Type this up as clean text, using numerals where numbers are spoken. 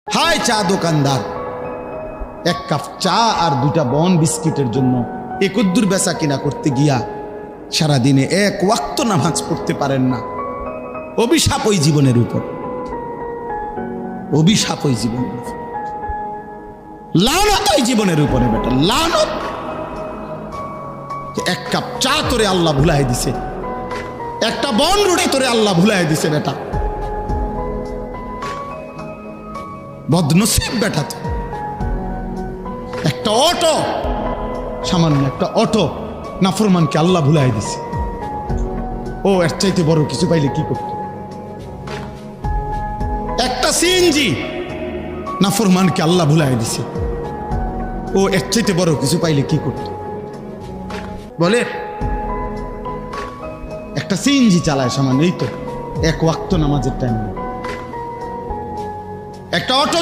হায় চা দোকানদার, এক কাপ চা আর দুটা বন বিস্কিটের জন্য একদ্দুর বেচা কিনা করতে গিয়া সারাদিনে এক ওয়াক্ত নামাজ পড়তে পারেন না। অভিশাপ ওই জীবনের উপর, অভিশাপ ওই জীবনের উপর, লানত ওই জীবনের উপরে বেটা, লানত। এক কাপ চা তোরে আল্লাহ ভুলাই দিছে, একটা বন রুটি তোরে আল্লাহ ভুলাই দিছে বেটা, বদনসিব বেটা। তো একটা অটো, সামান্য একটা অটো নাফরমানকে আল্লাহ ভুলাই দিছে। ও এর চাইতে বড় কিছু পাইলে কি করত? একটা সিএনজি নাফরমানকে আল্লাহ ভুলাই দিছে। ও এর চাইতে বড় কিছু পাইলে কি করত? বলে একটা সিএনজি চালায় সামান্য, এই তো এক ওয়াক্ত নামাজের টাইম। একটা অটো